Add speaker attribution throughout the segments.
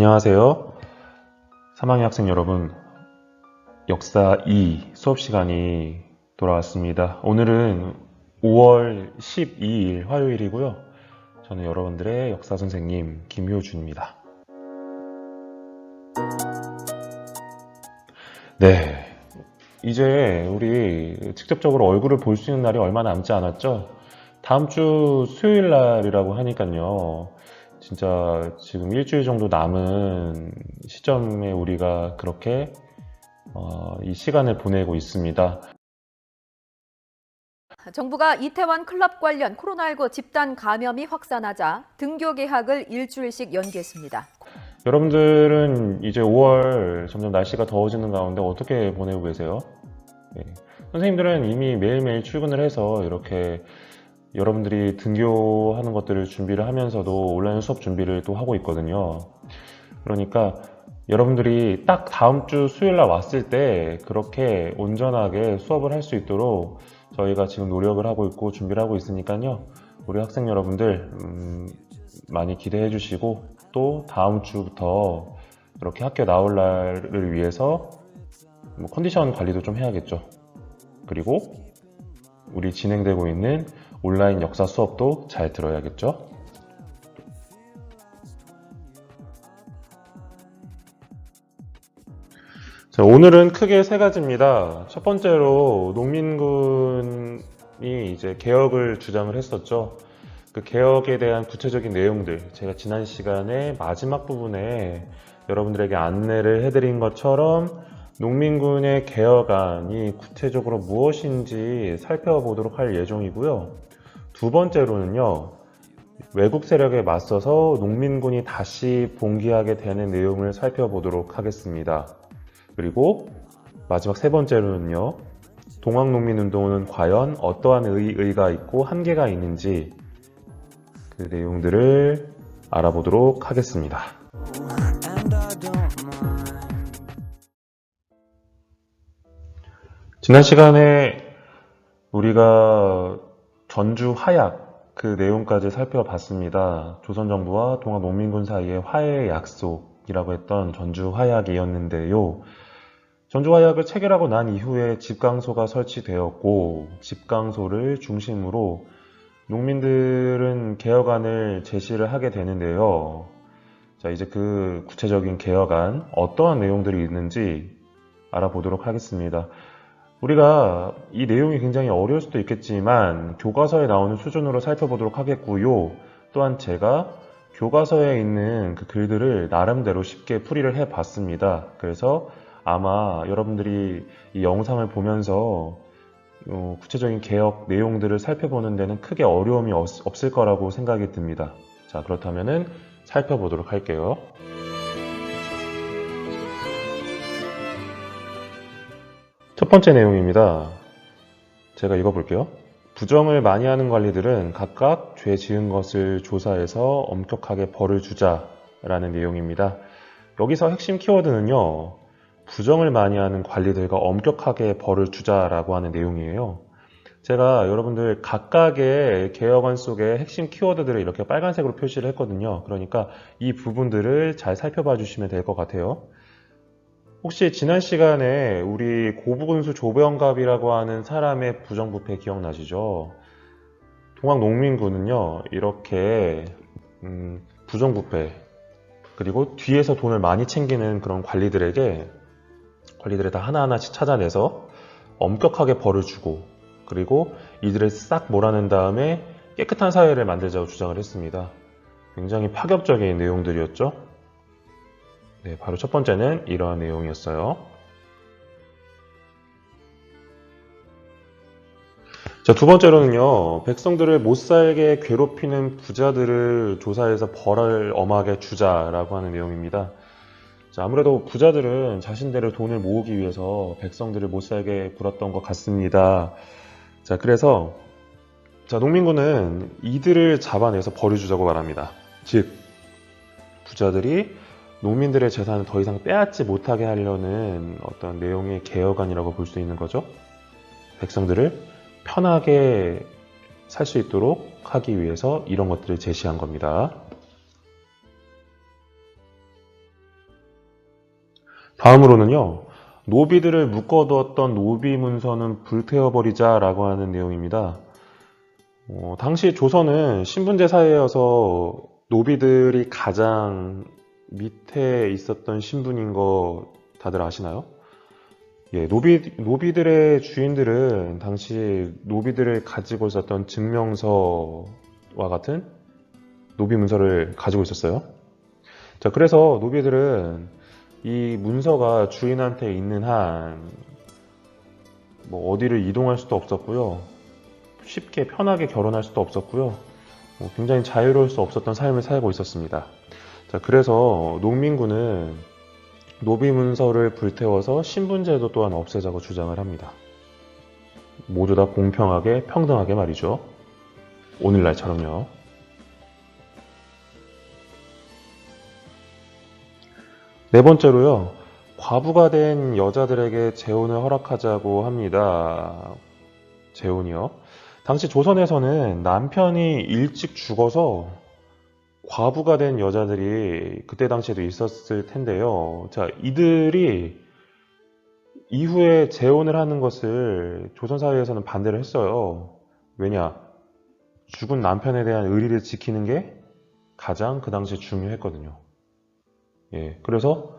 Speaker 1: 안녕하세요. 3학년 학생 여러분, 역사 2 수업 시간이 돌아왔습니다. 오늘은 5월 12일 화요일이고요. 저는 여러분들의 역사 선생님 김효준입니다. 네, 이제 우리 직접적으로 얼굴을 볼 수 있는 날이 얼마 남지 않았죠? 다음 주 수요일 날이라고 하니까요. 진짜 지금 일주일 정도 남은 시점에 우리가 그렇게 이 시간을 보내고 있습니다.
Speaker 2: 정부가 이태원 클럽 관련 코로나19 집단 감염이 확산하자 등교 개학을 일주일씩 연기했습니다.
Speaker 1: 여러분들은 이제 5월 점점 날씨가 더워지는 가운데 어떻게 보내고 계세요? 네. 선생님들은 이미 매일매일 출근을 해서 이렇게 여러분들이 등교하는 것들을 준비를 하면서도 온라인 수업 준비를 또 하고 있거든요. 그러니까 여러분들이 딱 다음 주 수요일 날 왔을 때 그렇게 온전하게 수업을 할 수 있도록 저희가 지금 노력을 하고 있고 준비를 하고 있으니까요. 우리 학생 여러분들 많이 기대해 주시고 또 다음 주부터 이렇게 학교 나올 날을 위해서 컨디션 관리도 좀 해야겠죠. 그리고 우리 진행되고 있는 온라인 역사 수업도 잘 들어야겠죠. 자, 오늘은 크게 세 가지입니다. 첫 번째로 농민군이 이제 개혁을 주장을 했었죠. 그 개혁에 대한 구체적인 내용들, 제가 지난 시간에 마지막 부분에 여러분들에게 안내를 해드린 것처럼 농민군의 개혁안이 구체적으로 무엇인지 살펴보도록 할 예정이고요. 두 번째로는요, 외국 세력에 맞서서 농민군이 다시 봉기하게 되는 내용을 살펴보도록 하겠습니다. 그리고 마지막 세 번째로는요, 동학농민운동은 과연 어떠한 의의가 있고 한계가 있는지 그 내용들을 알아보도록 하겠습니다. 지난 시간에 우리가 전주 화약 그 내용까지 살펴봤습니다. 조선정부와 동학농민군 사이의 화해의 약속이라고 했던 전주 화약이었는데요. 전주 화약을 체결하고 난 이후에 집강소가 설치되었고 집강소를 중심으로 농민들은 개혁안을 제시를 하게 되는데요. 자, 이제 그 구체적인 개혁안 어떠한 내용들이 있는지 알아보도록 하겠습니다. 우리가 이 내용이 굉장히 어려울 수도 있겠지만 교과서에 나오는 수준으로 살펴보도록 하겠고요. 또한 제가 교과서에 있는 그 글들을 나름대로 쉽게 풀이를 해봤습니다. 그래서 아마 여러분들이 이 영상을 보면서 구체적인 개혁 내용들을 살펴보는 데는 크게 어려움이 없을 거라고 생각이 듭니다. 자, 그렇다면은 살펴보도록 할게요. 첫 번째 내용입니다. 제가 읽어볼게요. 부정을 많이 하는 관리들은 각각 죄 지은 것을 조사해서 엄격하게 벌을 주자라는 내용입니다. 여기서 핵심 키워드는요, 부정을 많이 하는 관리들과 엄격하게 벌을 주자라고 하는 내용이에요. 제가 여러분들 각각의 개혁안 속에 핵심 키워드들을 이렇게 빨간색으로 표시를 했거든요. 그러니까 이 부분들을 잘 살펴봐 주시면 될 것 같아요. 혹시 지난 시간에 우리 고부군수 조병갑이라고 하는 사람의 부정부패 기억나시죠? 동학농민군은요, 이렇게 부정부패 그리고 뒤에서 돈을 많이 챙기는 그런 관리들을 다 하나하나씩 찾아내서 엄격하게 벌을 주고 그리고 이들을 싹 몰아낸 다음에 깨끗한 사회를 만들자고 주장을 했습니다. 굉장히 파격적인 내용들이었죠. 네, 바로 첫 번째는 이러한 내용이었어요. 자, 두 번째로는요, 백성들을 못살게 괴롭히는 부자들을 조사해서 벌을 엄하게 주자라고 하는 내용입니다. 자, 아무래도 부자들은 자신들의 돈을 모으기 위해서 백성들을 못살게 굴었던 것 같습니다. 자, 그래서 농민군은 이들을 잡아내서 벌을 주자고 말합니다. 즉, 부자들이 농민들의 재산을 더 이상 빼앗지 못하게 하려는 어떤 내용의 개혁안이라고 볼 수 있는 거죠. 백성들을 편하게 살 수 있도록 하기 위해서 이런 것들을 제시한 겁니다. 다음으로는요, 노비들을 묶어두었던 노비 문서는 불태워버리자라고 하는 내용입니다. 당시 조선은 신분제 사회여서 노비들이 가장 밑에 있었던 신분인 거 다들 아시나요? 예, 노비들의 주인들은 당시 노비들을 가지고 있었던 증명서와 같은 노비 문서를 가지고 있었어요. 자, 그래서 노비들은 이 문서가 주인한테 있는 한, 뭐 어디를 이동할 수도 없었고요. 쉽게 편하게 결혼할 수도 없었고요. 굉장히 자유로울 수 없었던 삶을 살고 있었습니다. 자, 그래서 농민군은 노비 문서를 불태워서 신분제도 또한 없애자고 주장을 합니다. 모두 다 공평하게, 평등하게 말이죠. 오늘날처럼요. 네 번째로요, 과부가 된 여자들에게 재혼을 허락하자고 합니다. 재혼이요. 당시 조선에서는 남편이 일찍 죽어서 과부가 된 여자들이 그때 당시에도 있었을 텐데요. 자, 이들이 이후에 재혼을 하는 것을 조선사회에서는 반대를 했어요. 왜냐? 죽은 남편에 대한 의리를 지키는 게 가장 그 당시에 중요했거든요. 예, 그래서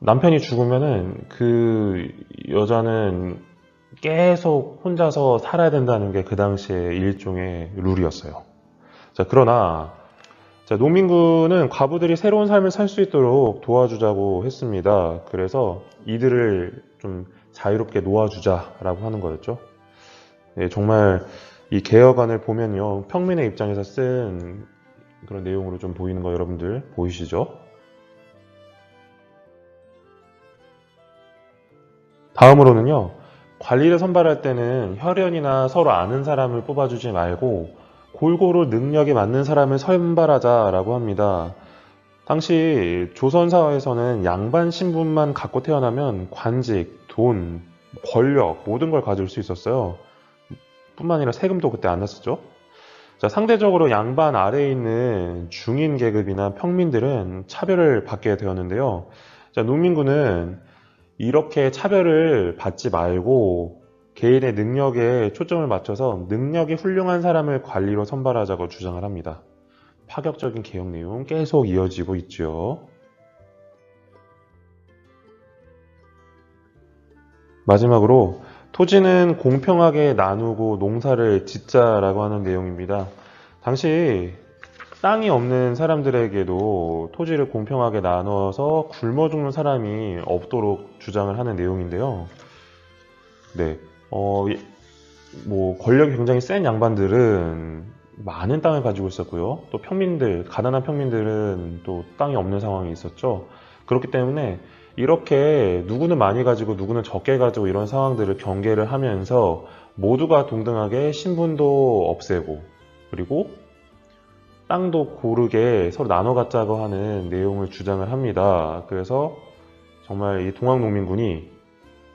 Speaker 1: 남편이 죽으면은 그 여자는 계속 혼자서 살아야 된다는 게 그 당시에 일종의 룰이었어요. 자, 그러나 자, 농민군은 과부들이 새로운 삶을 살 수 있도록 도와주자고 했습니다. 그래서 이들을 좀 자유롭게 놓아주자라고 하는 거였죠. 네, 정말 이 개혁안을 보면요, 평민의 입장에서 쓴 그런 내용으로 좀 보이는 거 여러분들 보이시죠? 다음으로는요, 관리를 선발할 때는 혈연이나 서로 아는 사람을 뽑아주지 말고 골고루 능력이 맞는 사람을 선발하자라고 합니다. 당시 조선사회에서는 양반 신분만 갖고 태어나면 관직, 돈, 권력 모든 걸 가질 수 있었어요. 뿐만 아니라 세금도 그때 안 났었죠. 자, 상대적으로 양반 아래에 있는 중인 계급이나 평민들은 차별을 받게 되었는데요. 자, 농민군은 이렇게 차별을 받지 말고 개인의 능력에 초점을 맞춰서 능력이 훌륭한 사람을 관리로 선발하자고 주장을 합니다. 파격적인 개혁 내용 계속 이어지고 있죠. 마지막으로 토지는 공평하게 나누고 농사를 짓자라고 하는 내용입니다. 당시 땅이 없는 사람들에게도 토지를 공평하게 나눠서 굶어 죽는 사람이 없도록 주장을 하는 내용인데요. 네, 뭐 권력이 굉장히 센 양반들은 많은 땅을 가지고 있었고요. 또 평민들, 가난한 평민들은 또 땅이 없는 상황이 있었죠. 그렇기 때문에 이렇게 누구는 많이 가지고 누구는 적게 가지고 이런 상황들을 경계를 하면서 모두가 동등하게 신분도 없애고 그리고 땅도 고르게 서로 나눠 갖자고 하는 내용을 주장을 합니다. 그래서 정말 이 동학농민군이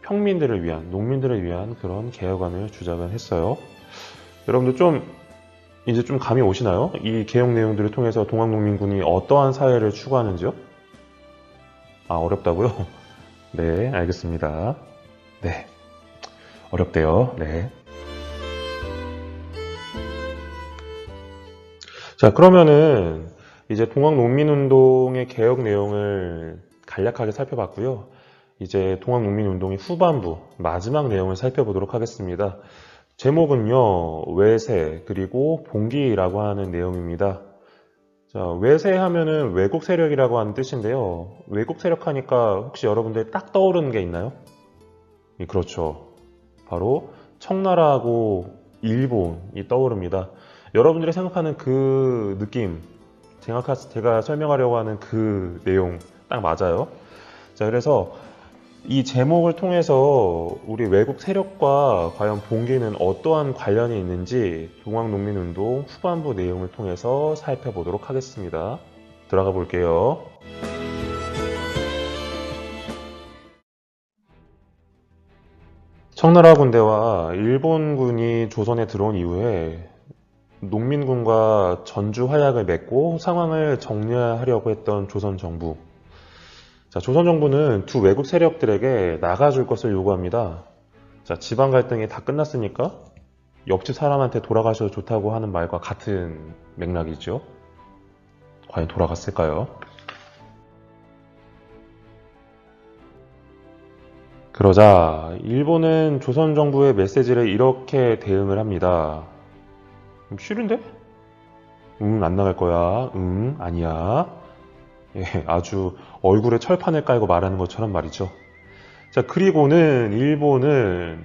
Speaker 1: 평민들을 위한, 농민들을 위한 그런 개혁안을 주장을 했어요. 여러분들 이제 좀 감이 오시나요? 이 개혁 내용들을 통해서 동학농민군이 어떠한 사회를 추구하는지요? 아, 어렵다고요? 네, 알겠습니다. 네, 어렵대요. 네. 자, 그러면은 이제 동학농민운동의 개혁 내용을 간략하게 살펴봤고요. 이제 동학농민운동의 후반부, 마지막 내용을 살펴보도록 하겠습니다. 제목은요, 외세, 그리고 봉기라고 하는 내용입니다. 자, 외세 하면은 외국 세력이라고 하는 뜻인데요. 외국 세력 하니까 혹시 여러분들 딱 떠오르는 게 있나요? 예, 그렇죠. 바로 청나라하고 일본이 떠오릅니다. 여러분들이 생각하는 그 느낌, 제가 설명하려고 하는 그 내용 딱 맞아요. 자, 그래서 이 제목을 통해서 우리 외국 세력과 과연 봉기는 어떠한 관련이 있는지 동학농민운동 후반부 내용을 통해서 살펴보도록 하겠습니다. 들어가 볼게요. 청나라 군대와 일본군이 조선에 들어온 이후에 농민군과 전주 화약을 맺고 상황을 정리하려고 했던 조선 정부. 자, 조선 정부는 두 외국 세력들에게 나가줄 것을 요구합니다. 자, 지방 갈등이 다 끝났으니까 옆집 사람한테 돌아가셔도 좋다고 하는 말과 같은 맥락이죠. 과연 돌아갔을까요? 그러자 일본은 조선 정부의 메시지를 이렇게 대응을 합니다. 싫은데? 응, 안 나갈 거야. 응, 아니야. 예, 아주 얼굴에 철판을 깔고 말하는 것처럼 말이죠. 자, 그리고는 일본은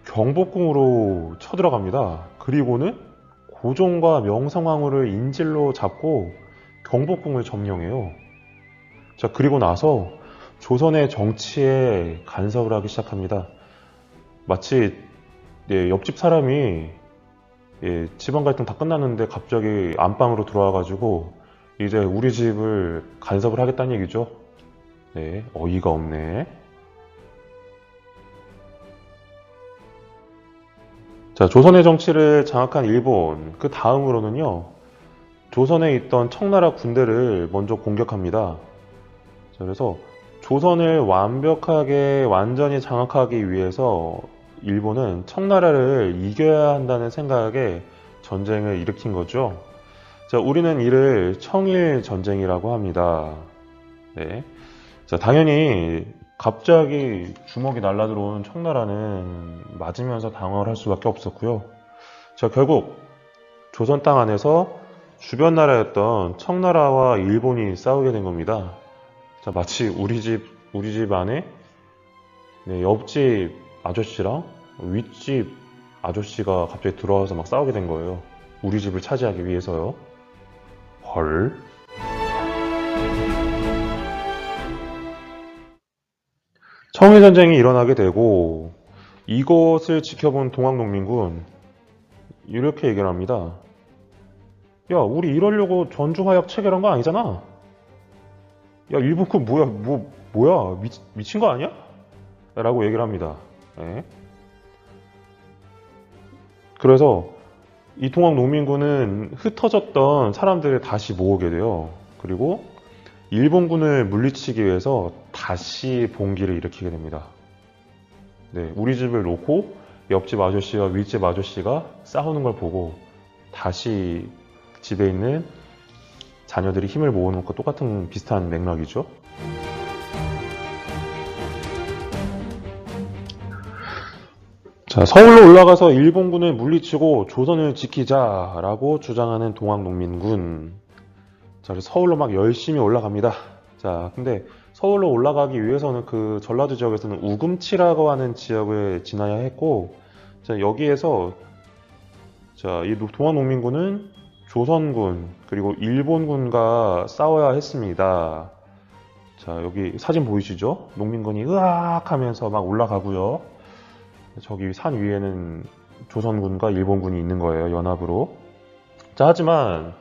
Speaker 1: 경복궁으로 쳐들어갑니다. 그리고는 고종과 명성황후를 인질로 잡고 경복궁을 점령해요. 자, 그리고 나서 조선의 정치에 간섭을 하기 시작합니다. 마치 옆집 사람이 지방 갈등 다 끝났는데 갑자기 안방으로 들어와가지고 이제 우리 집을 간섭을 하겠다는 얘기죠. 네, 어이가 없네. 자, 조선의 정치를 장악한 일본, 그 다음으로는요, 조선에 있던 청나라 군대를 먼저 공격합니다. 자, 그래서 조선을 완전히 장악하기 위해서 일본은 청나라를 이겨야 한다는 생각에 전쟁을 일으킨 거죠. 자, 우리는 이를 청일 전쟁이라고 합니다. 네. 자, 당연히 갑자기 주먹이 날라들어온 청나라는 맞으면서 당황을 할 수밖에 없었고요. 자, 결국 조선 땅 안에서 주변 나라였던 청나라와 일본이 싸우게 된 겁니다. 자, 마치 우리 집 안에 옆집 아저씨랑 윗집 아저씨가 갑자기 들어와서 막 싸우게 된 거예요. 우리 집을 차지하기 위해서요. 헐. 청일전쟁이 일어나게 되고 이것을 지켜본 동학농민군 이렇게 얘기를 합니다. 야, 우리 이러려고 전주화약 체결한 거 아니잖아. 야, 일본 그 뭐야? 미친 거 아니야? 라고 얘기를 합니다. 네. 그래서 이 동학농민군은 흩어졌던 사람들을 다시 모으게 돼요. 그리고 일본군을 물리치기 위해서 다시 봉기를 일으키게 됩니다. 네, 우리 집을 놓고 옆집 아저씨와 윗집 아저씨가 싸우는 걸 보고 다시 집에 있는 자녀들이 힘을 모으는 것과 똑같은 비슷한 맥락이죠. 자, 서울로 올라가서 일본군을 물리치고 조선을 지키자라고 주장하는 동학농민군. 자, 그래서 서울로 막 열심히 올라갑니다. 자, 근데 서울로 올라가기 위해서는 그 전라도 지역에서는 우금치라고 하는 지역을 지나야 했고, 자, 여기에서 자, 이 동학농민군은 조선군 그리고 일본군과 싸워야 했습니다. 자, 여기 사진 보이시죠? 농민군이 으악 하면서 막 올라가고요. 저기 산 위에는 조선군과 일본군이 있는 거예요, 연합으로. 자, 하지만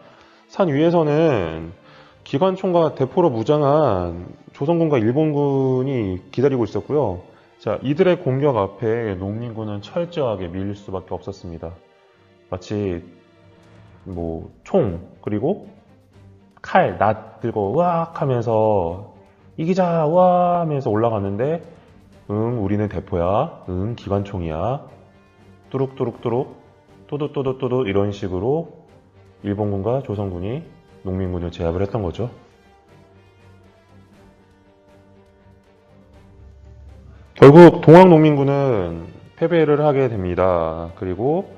Speaker 1: 산 위에서는 기관총과 대포로 무장한 조선군과 일본군이 기다리고 있었고요. 자, 이들의 공격 앞에 농민군은 철저하게 밀릴 수밖에 없었습니다. 마치 총 그리고 칼, 낫 들고 으악 하면서 이기자 와 하면서 올라갔는데 응, 우리는 대포야. 응, 기관총이야. 뚜룩뚜룩뚜룩 또도또도또도 이런 식으로 일본군과 조선군이 농민군을 제압을 했던 거죠. 결국 동학농민군은 패배를 하게 됩니다. 그리고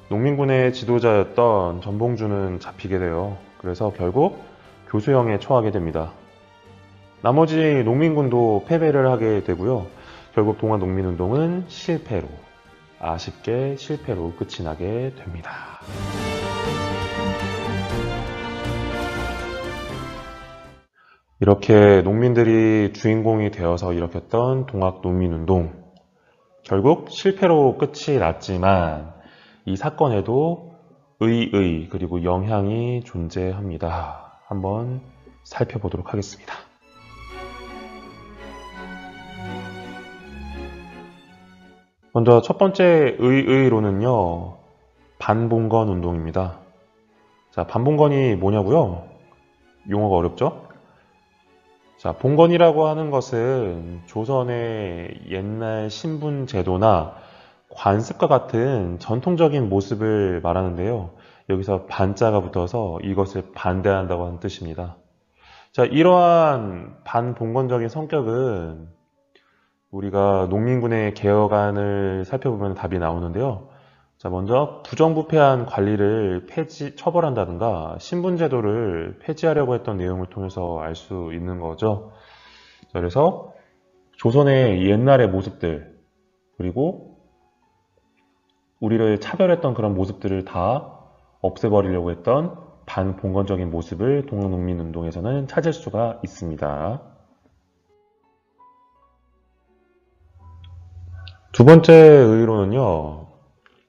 Speaker 1: 농민군의 지도자였던 전봉주는 잡히게 돼요. 그래서 결국 교수형에 처하게 됩니다. 나머지 농민군도 패배를 하게 되고요. 결국 동학농민운동은 아쉽게 실패로 끝이 나게 됩니다. 이렇게 농민들이 주인공이 되어서 일으켰던 동학농민운동. 결국 실패로 끝이 났지만 이 사건에도 의의 그리고 영향이 존재합니다. 한번 살펴보도록 하겠습니다. 먼저 첫 번째 의의로는요, 반봉건 운동입니다. 자, 반봉건이 뭐냐고요? 용어가 어렵죠? 자, 봉건이라고 하는 것은 조선의 옛날 신분 제도나 관습과 같은 전통적인 모습을 말하는데요. 여기서 반자가 붙어서 이것을 반대한다고 하는 뜻입니다. 자, 이러한 반봉건적인 성격은 우리가 농민군의 개혁안을 살펴보면 답이 나오는데요. 자, 먼저 부정부패한 관리를 처벌한다든가 신분제도를 폐지하려고 했던 내용을 통해서 알 수 있는 거죠. 자, 그래서 조선의 옛날의 모습들, 그리고 우리를 차별했던 그런 모습들을 다 없애버리려고 했던 반봉건적인 모습을 동학농민운동에서는 찾을 수가 있습니다. 두 번째 의의로는요,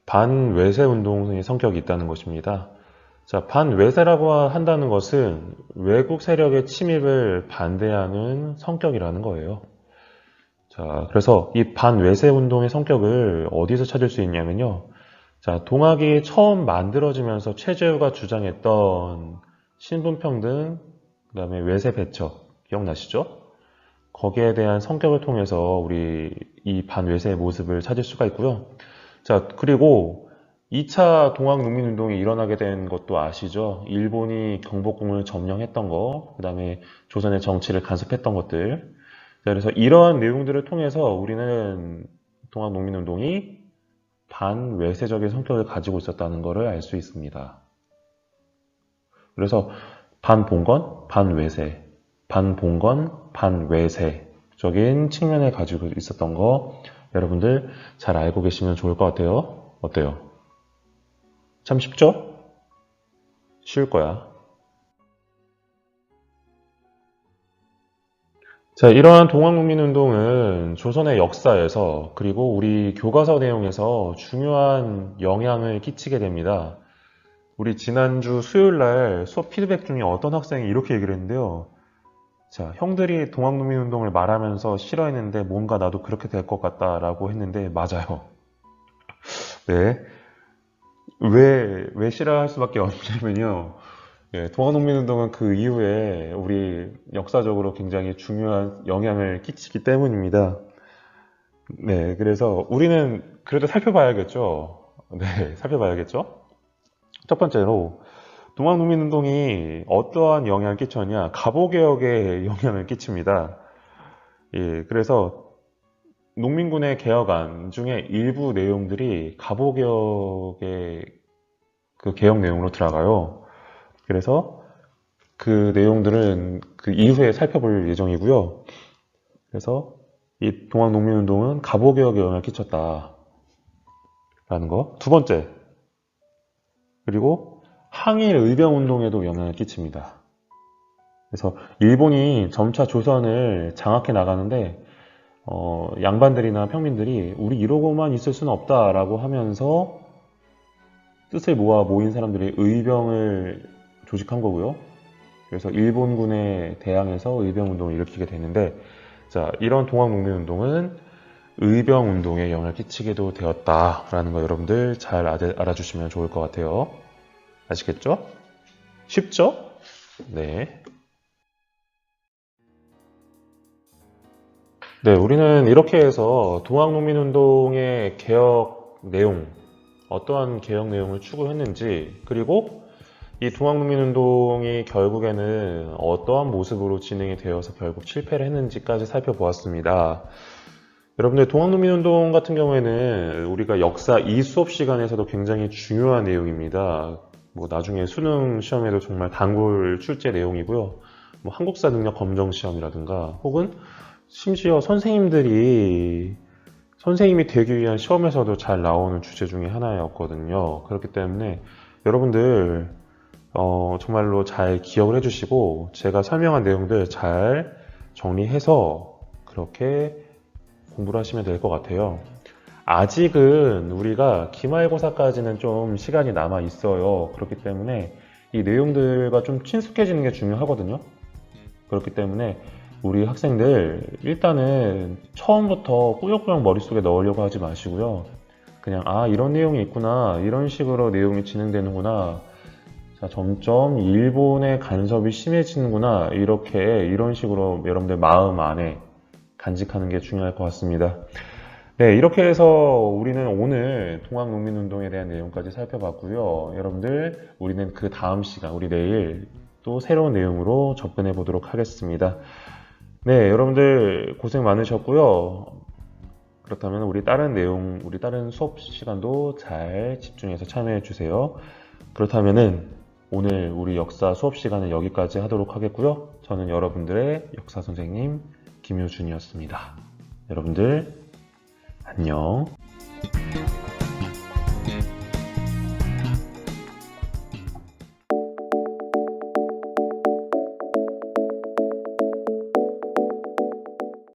Speaker 1: 반외세 운동의 성격이 있다는 것입니다. 자, 반외세라고 한다는 것은 외국 세력의 침입을 반대하는 성격이라는 거예요. 자, 그래서 이 반외세 운동의 성격을 어디서 찾을 수 있냐면요. 자, 동학이 처음 만들어지면서 최재우가 주장했던 신분평등, 그 다음에 외세 배척, 기억나시죠? 거기에 대한 성격을 통해서 우리 이 반외세의 모습을 찾을 수가 있고요. 자, 그리고 2차 동학농민운동이 일어나게 된 것도 아시죠? 일본이 경복궁을 점령했던 거, 그 다음에 조선의 정치를 간섭했던 것들. 자, 그래서 이러한 내용들을 통해서 우리는 동학농민운동이 반외세적인 성격을 가지고 있었다는 것을 알 수 있습니다. 그래서 반봉건, 반외세, 반봉건, 반외세적인 측면을 가지고 있었던 거 여러분들 잘 알고 계시면 좋을 것 같아요. 어때요? 참 쉽죠? 쉬울 거야. 자, 이러한 동학농민운동은 조선의 역사에서 그리고 우리 교과서 내용에서 중요한 영향을 끼치게 됩니다. 우리 지난주 수요일 날 수업 피드백 중에 어떤 학생이 이렇게 얘기를 했는데요. 자, 형들이 동학농민운동을 말하면서 싫어했는데 뭔가 나도 그렇게 될 것 같다라고 했는데 맞아요. 네. 왜 싫어할 수밖에 없냐면요. 예, 동학농민운동은 그 이후에 우리 역사적으로 굉장히 중요한 영향을 끼치기 때문입니다. 네, 그래서 우리는 그래도 살펴봐야겠죠. 네, 살펴봐야겠죠. 첫 번째로 동학농민운동이 어떠한 영향을 끼쳤냐? 갑오개혁에 영향을 끼칩니다. 예, 그래서 농민군의 개혁안 중에 일부 내용들이 갑오개혁의 그 개혁 내용으로 들어가요. 그래서 그 내용들은 그 이후에 살펴볼 예정이고요. 그래서 이 동학농민운동은 갑오개혁에 영향을 끼쳤다라는 거. 두 번째, 그리고 항일 의병운동에도 영향을 끼칩니다. 그래서 일본이 점차 조선을 장악해 나가는데 양반들이나 평민들이 우리 이러고만 있을 수는 없다라고 하면서 뜻을 모아 모인 사람들이 의병을 조직한 거고요. 그래서 일본군에 대항해서 의병운동을 일으키게 되는데, 자, 이런 동학농민운동은 의병운동에 영향을 끼치게도 되었다라는 거 여러분들 잘 알아주시면 좋을 것 같아요. 아시겠죠? 쉽죠? 네. 네, 우리는 이렇게 해서 동학농민운동의 개혁 내용, 어떠한 개혁 내용을 추구했는지, 그리고 이 동학농민운동이 결국에는 어떠한 모습으로 진행이 되어서 결국 실패를 했는지까지 살펴보았습니다. 여러분들 동학농민운동 같은 경우에는 우리가 역사 이 수업 시간에서도 굉장히 중요한 내용입니다. 뭐 나중에 수능 시험에도 정말 단골 출제 내용이고요. 뭐 한국사 능력 검정 시험이라든가 혹은 심지어 선생님이 되기 위한 시험에서도 잘 나오는 주제 중에 하나였거든요. 그렇기 때문에 여러분들 정말로 잘 기억을 해주시고 제가 설명한 내용들 잘 정리해서 그렇게 공부를 하시면 될 것 같아요. 아직은 우리가 기말고사까지는 좀 시간이 남아 있어요. 그렇기 때문에 이 내용들과 좀 친숙해지는 게 중요하거든요. 그렇기 때문에 우리 학생들 일단은 처음부터 꾸역꾸역 머릿속에 넣으려고 하지 마시고요. 그냥 이런 내용이 있구나, 이런 식으로 내용이 진행되는구나, 자, 자, 점점 일본의 간섭이 심해지는구나. 이런 식으로 여러분들 마음 안에 간직하는 게 중요할 것 같습니다. 네, 이렇게 해서 우리는 오늘 통합농민운동에 대한 내용까지 살펴봤고요. 여러분들, 우리는 그 다음 시간, 우리 내일 또 새로운 내용으로 접근해 보도록 하겠습니다. 네, 여러분들 고생 많으셨고요. 그렇다면 우리 다른 수업 시간도 잘 집중해서 참여해 주세요. 그렇다면은 오늘 우리 역사 수업 시간은 여기까지 하도록 하겠고요. 저는 여러분들의 역사 선생님 김효준이었습니다. 여러분들 안녕.